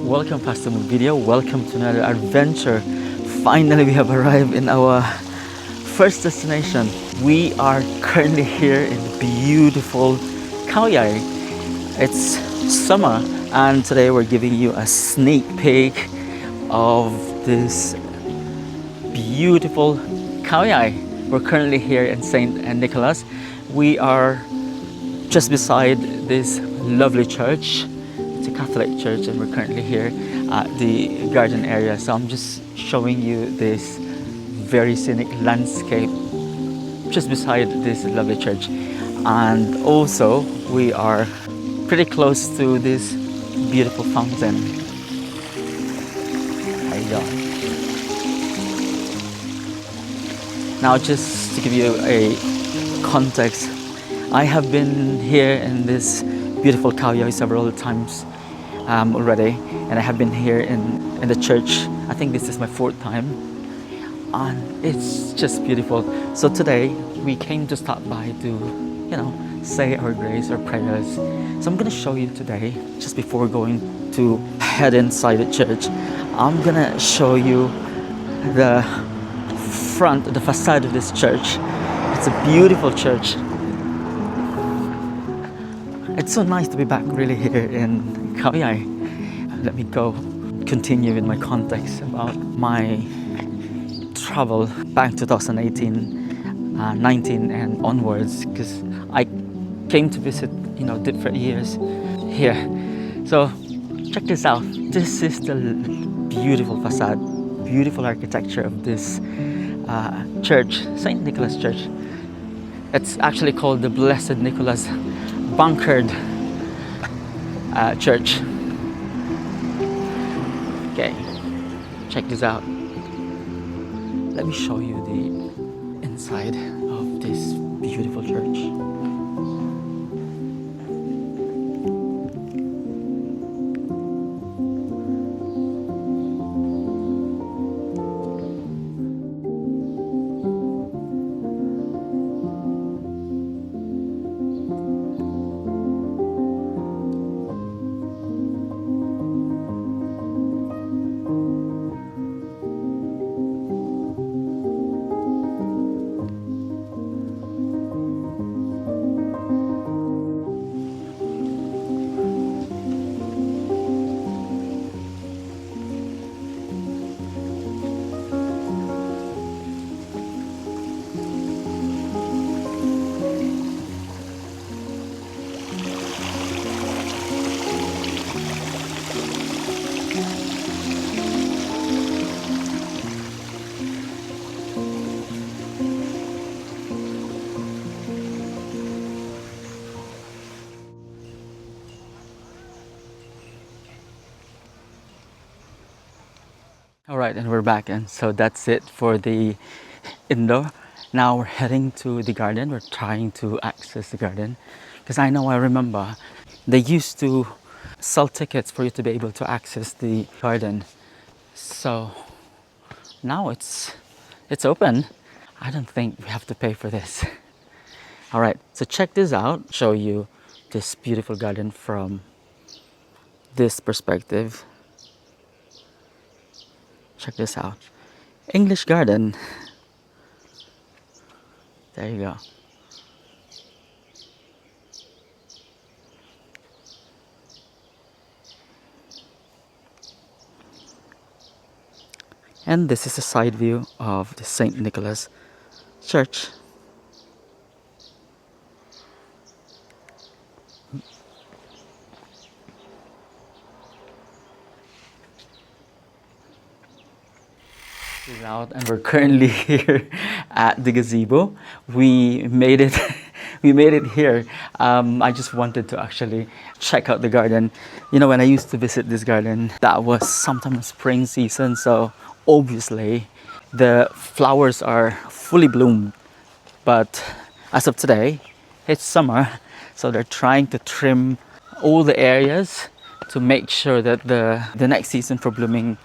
Welcome Pastor Video, welcome to another adventure. Finally we have arrived in our first destination. We are currently here in the beautiful Khao Yai. It's summer and today we're giving you a sneak peek of this beautiful Khao Yai. We're currently here in St. Nicholas. We are just beside this lovely church. It's a Catholic church and we're currently here at the garden area. So I'm just showing you this very scenic landscape just beside this lovely church. And also we are pretty close to this beautiful fountain. There you go. Now just to give you a context, I have been here in this beautiful Khao Yai several times already, and I have been here in the church. I think this is my fourth time and it's just beautiful. So today we came to stop by to say our grace or prayers. So I'm gonna show you today, just before going to head inside the church, I'm gonna show you the front, the facade of this church. It's a beautiful church. It's so nice to be back really here in Khao Yai. Let me continue with my context about my travel back to 2018, 19 and onwards, because I came to visit different years here. So check this out. This is the beautiful facade, beautiful architecture of this church, St. Nicholas Church. It's actually called the Blessed Nicholas Buncherd Church. Okay, check this out. Let me show you the inside of this beautiful church. All right, and we're back, and so that's it for the indoor. Now we're heading to the garden. We're trying to access the garden because I remember they used to sell tickets for you to be able to access the garden. So now it's open. I don't think we have to pay for this. All right, so check this out. Show you this beautiful garden from this perspective. Check this out. English garden. There you go. And this is a side view of the St. Nicholas Church. Out, and we're currently here at the gazebo. We made it we made it here. I just wanted to actually check out the garden. You know, when I used to visit this garden, that was sometime in spring season, so obviously the flowers are fully bloomed. But as of today, it's summer, so they're trying to trim all the areas to make sure that the next season for blooming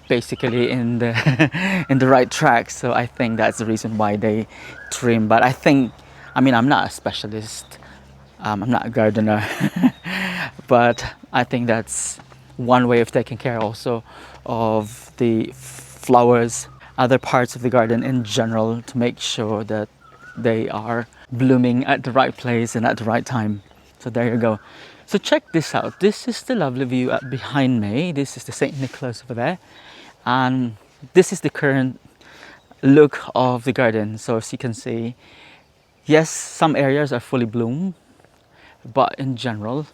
basically in the in the right track. So I think that's the reason why they trim. But I mean, I'm not a specialist, I'm not a gardener, but I think that's one way of taking care also of the flowers, other parts of the garden in general, to make sure that they are blooming at the right place and at the right time. So there you go. So check this out. This is the lovely view behind me. This is the St. Nicholas over there. And this is the current look of the garden. So as you can see, yes, some areas are fully bloomed, but in general,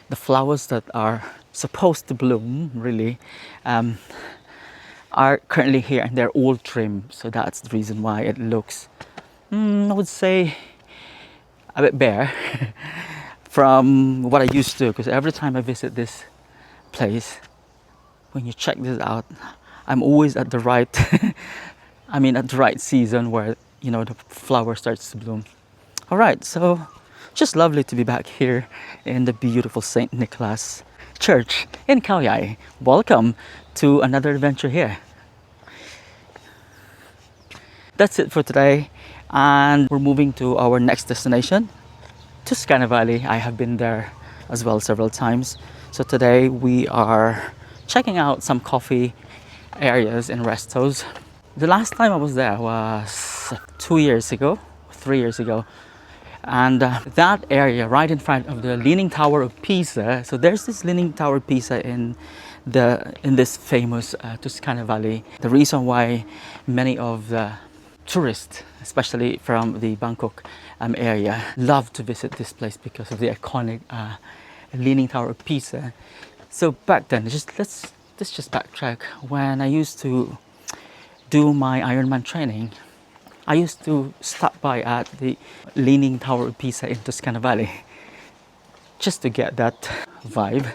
the flowers that are supposed to bloom really are currently here, and they're all trimmed. So that's the reason why it looks, I would say, a bit bare from what I used to, because every time I visit this place, when you check this out, I'm always at the right at the right season where, you know, the flower starts to bloom. All right, so just lovely to be back here in the beautiful St. Nicholas Church in Khao Yai. Welcome to another adventure here. That's it for today, and we're moving to our next destination, Toscana Valley. I have been there as well several times. So today we are checking out some coffee areas and restos. The last time I was there was 2 years ago, 3 years ago. And that area right in front of the Leaning Tower of Pisa. So there's this Leaning Tower of Pisa in this famous Toscana Valley. The reason why many of the tourists, especially from the Bangkok area, love to visit this place because of the iconic Leaning Tower of Pisa. So back then, let's just backtrack. When I used to do my Ironman training, I used to stop by at the Leaning Tower of Pisa in Toscana Valley just to get that vibe.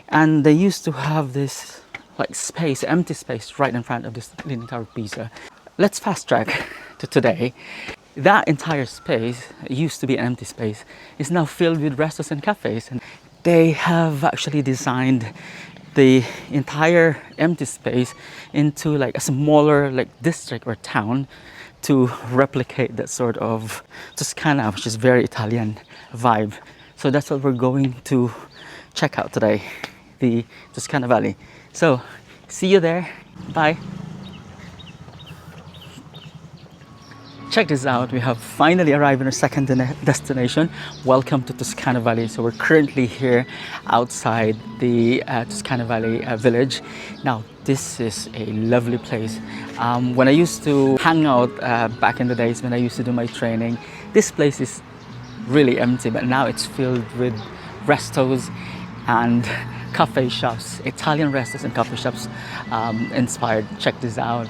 And they used to have this like space, empty space right in front of this Leaning Tower of Pisa. Let's fast track to today. That entire space used to be an empty space. It's now filled with restaurants and cafes, and they have actually designed the entire empty space into like a smaller like district or town to replicate that sort of Toscana, which is very Italian vibe. So that's what we're going to check out today, the Toscana Valley. So see you there. Bye. Check this out, we have finally arrived in our second destination. Welcome to Toscana Valley. So we're currently here outside the Toscana Valley village. Now this is a lovely place. When I used to hang out back in the days when I used to do my training, this place is really empty, but now it's filled with restos and cafe shops, Italian restos and cafe shops inspired. Check this out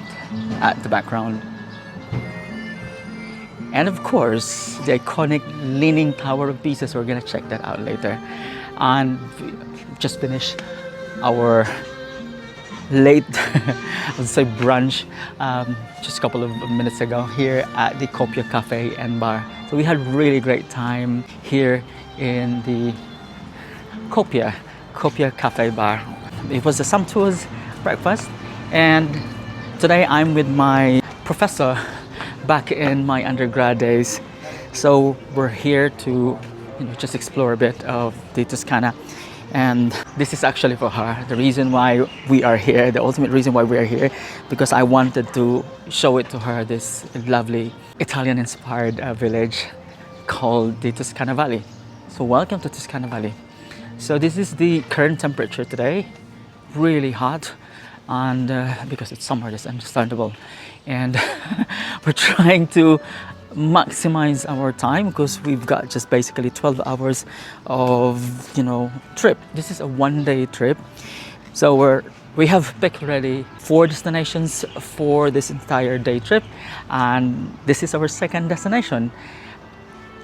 at the background. And of course, the iconic Leaning Tower of Pisa, so we're gonna check that out later. And we just finished our late, I would say brunch, just a couple of minutes ago here at the Coppia Cafe and Bar. So we had really great time here in the Coppia Cafe Bar. It was a sumptuous breakfast, and today I'm with my professor back in my undergrad days. So we're here to just explore a bit of the Toscana, and this is actually for her. The reason why we are here, the ultimate reason why we are here, because I wanted to show it to her, this lovely Italian inspired village called the Toscana Valley. So welcome to Toscana Valley. So this is the current temperature today, really hot, and because it's summer, that's understandable. And we're trying to maximize our time because we've got just basically 12 hours of trip. This is a one-day trip, so we have picked already 4 destinations for this entire day trip, and this is our second destination.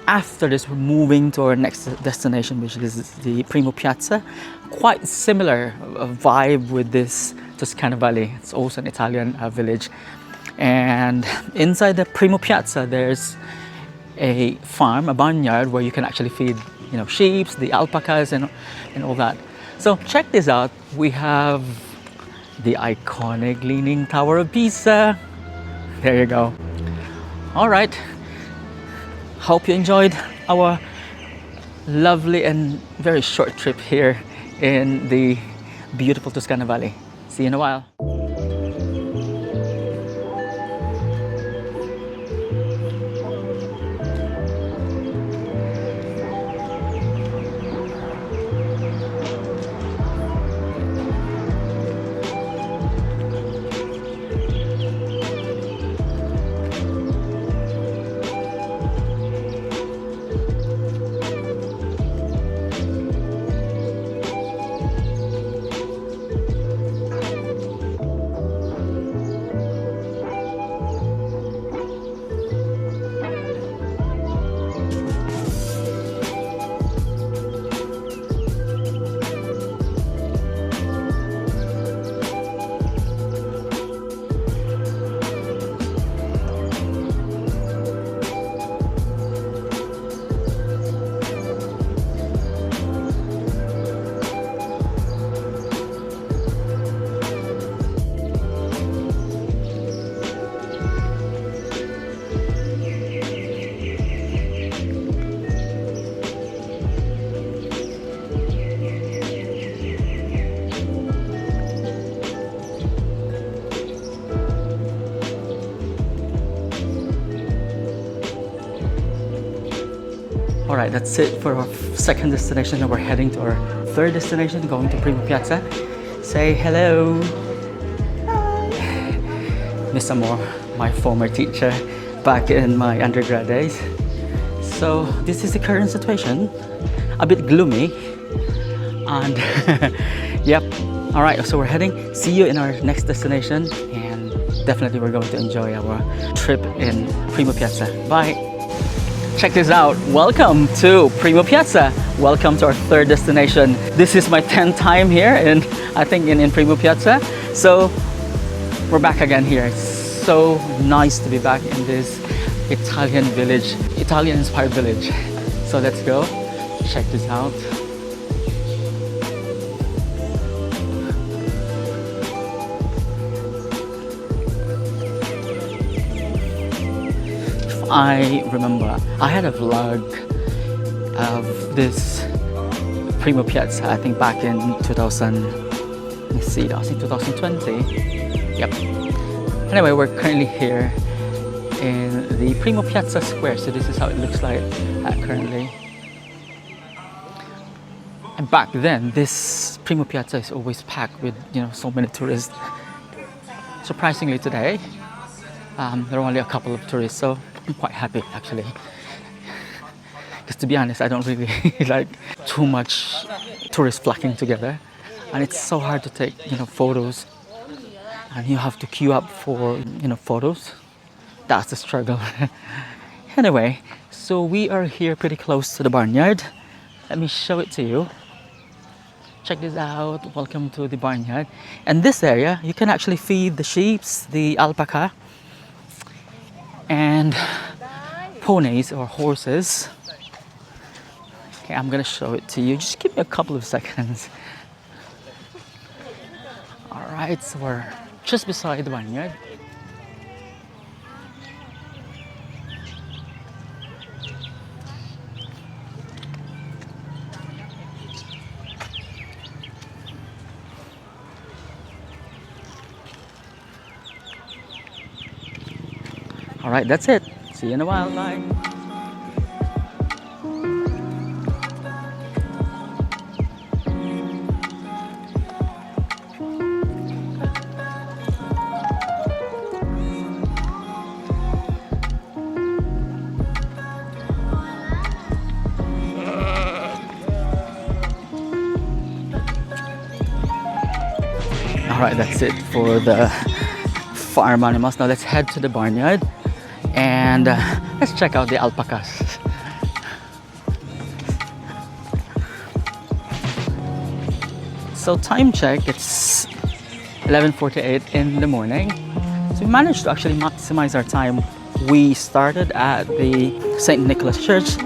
After this, we're moving to our next destination, which is the Primo Piazza. Quite similar vibe with this Toscana Valley. It's also an Italian village. And inside the Primo Piazza, there's a farm, a barnyard, where you can actually feed, sheep, the alpacas, and all that. So check this out. We have the iconic Leaning Tower of Pisa. There you go. All right. Hope you enjoyed our lovely and very short trip here in the beautiful Toscana Valley. See you in a while. All right, that's it for our second destination, and we're heading to our third destination, going to Primo Piazza. Say hello. Hi. Miss Amor, my former teacher back in my undergrad days. So this is the current situation, a bit gloomy, and yep. All right, so we're heading. See you in our next destination, and definitely we're going to enjoy our trip in Primo Piazza. Bye. Check this out. Welcome to Primo Piazza. Welcome to our third destination. This is my 10th time here in Primo Piazza. So we're back again here. It's so nice to be back in this Italian village, Italian inspired village. So let's go. Check this out. I remember I had a vlog of this Primo Piazza, I think back in 2000, let me see, that was in 2020. Yep. Anyway, we're currently here in the Primo Piazza Square, so this is how it looks like currently. And back then, this Primo Piazza is always packed with, so many tourists. Surprisingly today, there are only a couple of tourists, so I'm quite happy actually. Because to be honest, I don't really like too much tourists flocking together, and it's so hard to take photos, and you have to queue up for photos. That's the struggle. Anyway, so we are here pretty close to the barnyard. Let me show it to you. Check this out. Welcome to the barnyard. And this area, you can actually feed the sheep, the alpaca, and ponies or horses. Okay, I'm gonna show it to you. Just give me a couple of seconds. All right, so we're just beside the barnyard. All right, that's it. See you in a while. Bye. All right, that's it for the farm animals. Now let's head to the barnyard and let's check out the alpacas. So time check, it's 11:48 in the morning. So we managed to actually maximize our time. We started at the St. Nicholas Church,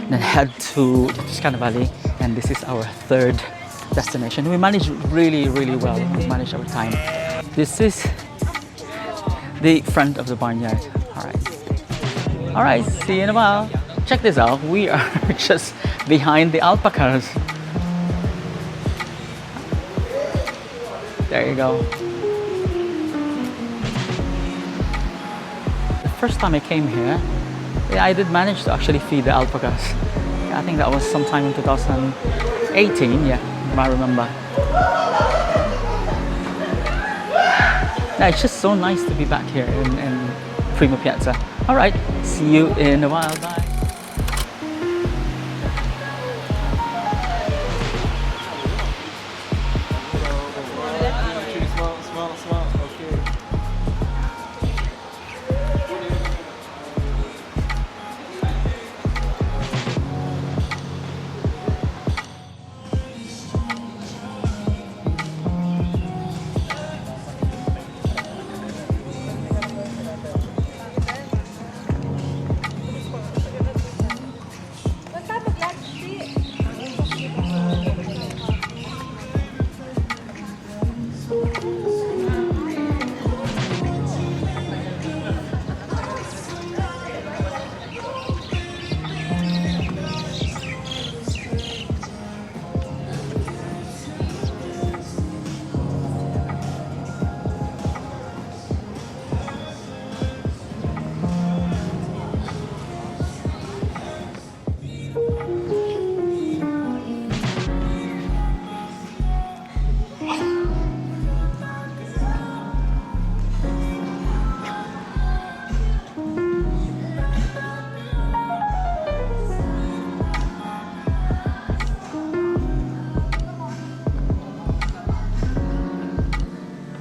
then head to the Toscana Valley, and this is our third destination. We managed really well. We managed our time. This is the front of the barnyard. All right, see you in a while. Check this out. We are just behind the alpacas. There you go. The first time I came here, yeah, I did manage to actually feed the alpacas. I think that was sometime in 2018, yeah, I remember. Yeah, it's just so nice to be back here in Primo Piazza. All right, see you in a while. Bye.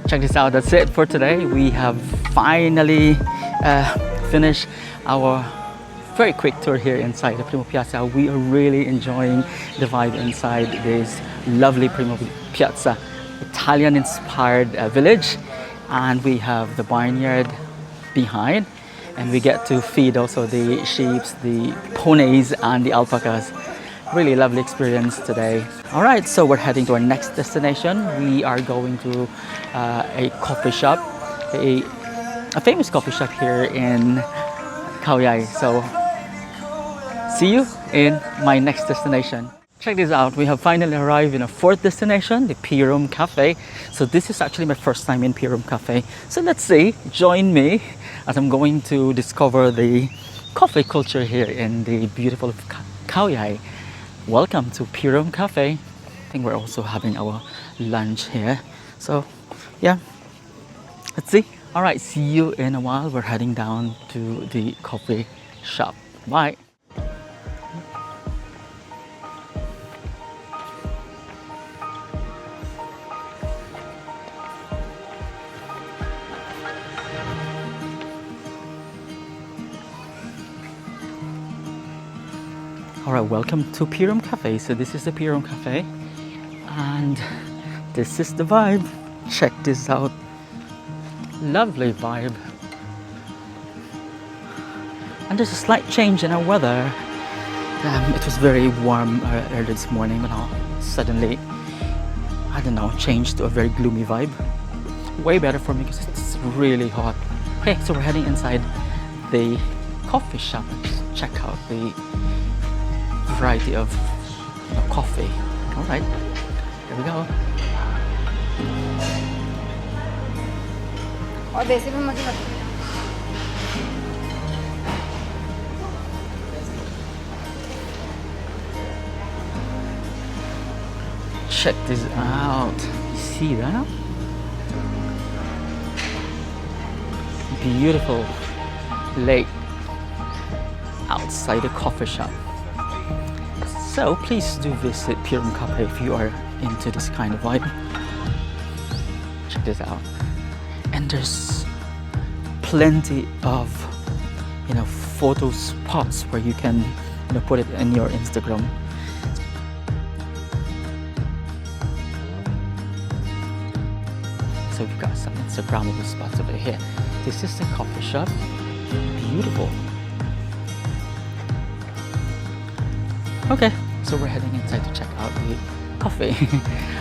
Check this out, that's it for today. We have finally finished our very quick tour here inside the Primo Piazza. We are really enjoying the vibe inside this lovely Primo Piazza, Italian inspired village. And we have the barnyard behind, and we get to feed also the sheep, the ponies and the alpacas. Really lovely experience today. All right, so we're heading to our next destination. We are going to a coffee shop, a famous coffee shop here in Khao Yai. So see you in my next destination. Check this out, we have finally arrived in a fourth destination, the Phirom Cafe. So this is actually my first time in Phirom Cafe. So let's see, join me as I'm going to discover the coffee culture here in the beautiful Khao Yai. Welcome to Phirom Cafe. I think we're also having our lunch here. So yeah, let's see. All right, see you in a while. We're heading down to the coffee shop. Bye. All right, welcome to Phirom Cafe. So this is the Phirom Cafe, and this is the vibe. Check this out. Lovely vibe. And there's a slight change in our weather. It was very warm early this morning, but now suddenly, I don't know, changed to a very gloomy vibe. Way better for me because it's really hot. Okay, so we're heading inside the coffee shop. Just check out the variety of coffee. All right, here we go. Check this out. You see that? Beautiful lake outside the coffee shop. So please do visit Phirom Cafe if you are into this kind of vibe. Check this out. And there's plenty of photo spots where you can put it in your Instagram. also we've got some Instagrammable spots over here. This is the coffee shop. Beautiful. Okay, so we're heading inside to check out the coffee.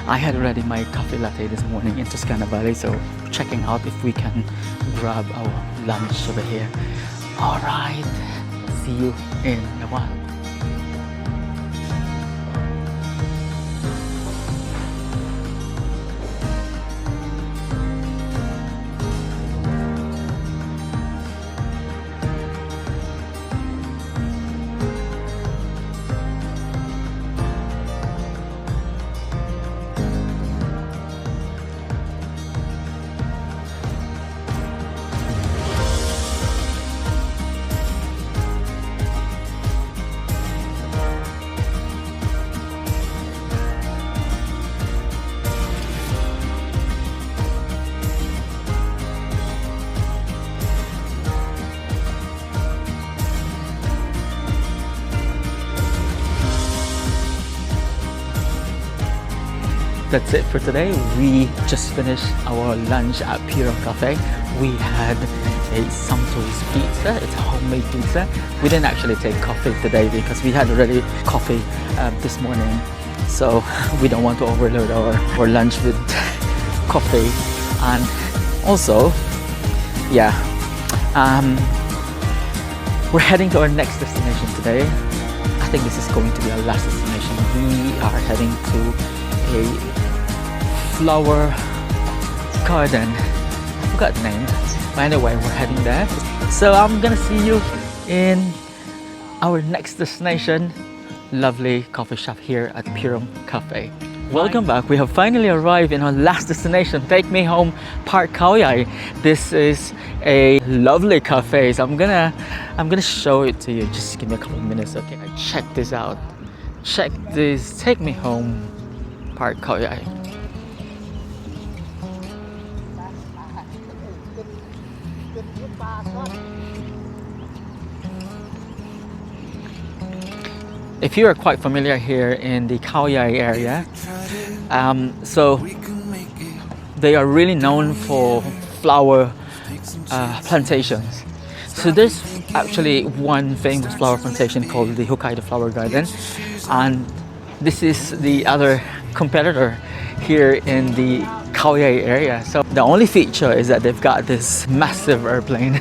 I had already my coffee latte this morning in Toscana Valley, so checking out if we can grab our lunch over here. Alright, see you in a while. That's it for today. We just finished our lunch at Phirom Cafe. We had a sumptuous pizza. It's a homemade pizza. We didn't actually take coffee today because we had already coffee this morning. So we don't want to overload our lunch with coffee. And also, yeah, we're heading to our next destination today. I think this is going to be our last destination. We are heading to a flower garden. I forgot the name, but anyway, we're heading there. So I'm gonna see you in our next destination. Lovely coffee shop here at Phirom Cafe. Welcome back. We have finally arrived in our last destination. Take Me Home Park Khao Yai. This is a lovely cafe. So I'm gonna show it to you. Just give me a couple of minutes, okay? Check this out. Check this. Take Me Home Park Khao Yai. If you are quite familiar here in the Khao Yai area, so they are really known for flower plantations. So there's actually one famous flower plantation called the Hokkaido Flower Garden, and this is the other competitor here in the Khao Yai area. So the only feature is that they've got this massive airplane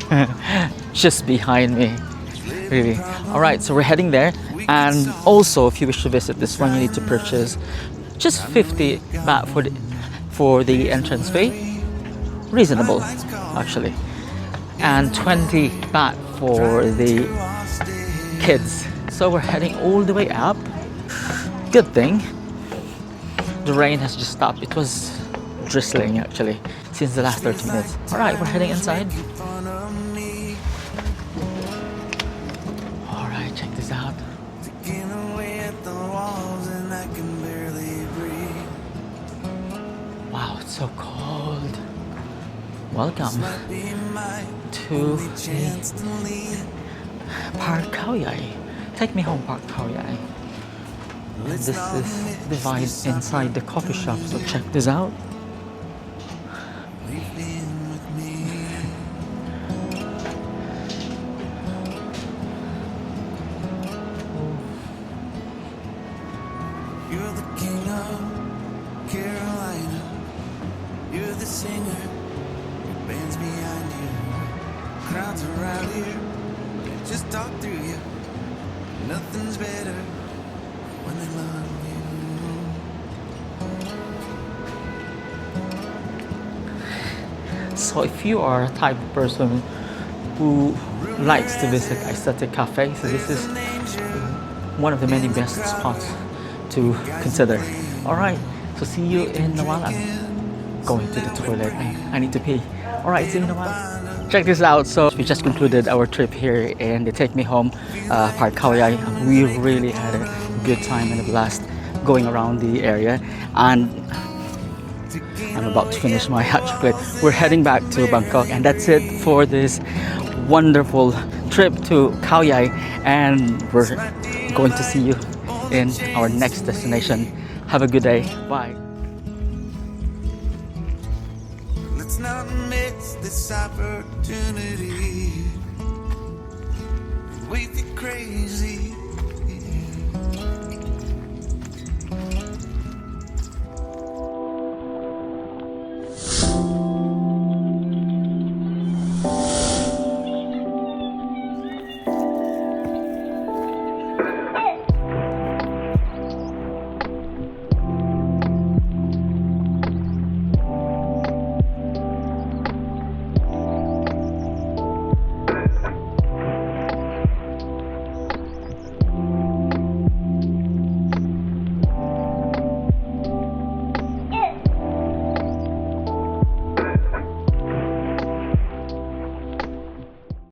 just behind me. Really. Alright, so we're heading there. And also, if you wish to visit this one, you need to purchase just 50 baht for the entrance fee. Reasonable, actually. And 20 baht for the kids. So we're heading all the way up. Good thing the rain has just stopped. It was drizzling actually since the last 30 minutes. Alright, we're heading inside. Alright, check this out. Wow, it's so cold. Welcome to the Park Khao Yai. Take Me Home Park Khao Yai. This is the vibe inside the coffee shop, so check this out. You're the king of Carolina. You're the singer. Your band's behind you. Crowds around you. They just talk through you. Nothing's better when they love you. So if you are a type of person who likes to visit aesthetic cafe, so this is one of the many best spots to consider. Alright, so see you in a while. I'm going to the toilet. I need to pee. Alright, see you in a while. Check this out. So we just concluded our trip here in the Take Me Home Park Khao Yai. We really had a good time and a blast going around the area, and I'm about to finish my hot chocolate. We're heading back to Bangkok, and that's it for this wonderful trip to Khao Yai, and we're going to see you in our next destination. Have a good day. Bye. Let's not miss this opportunity. We get crazy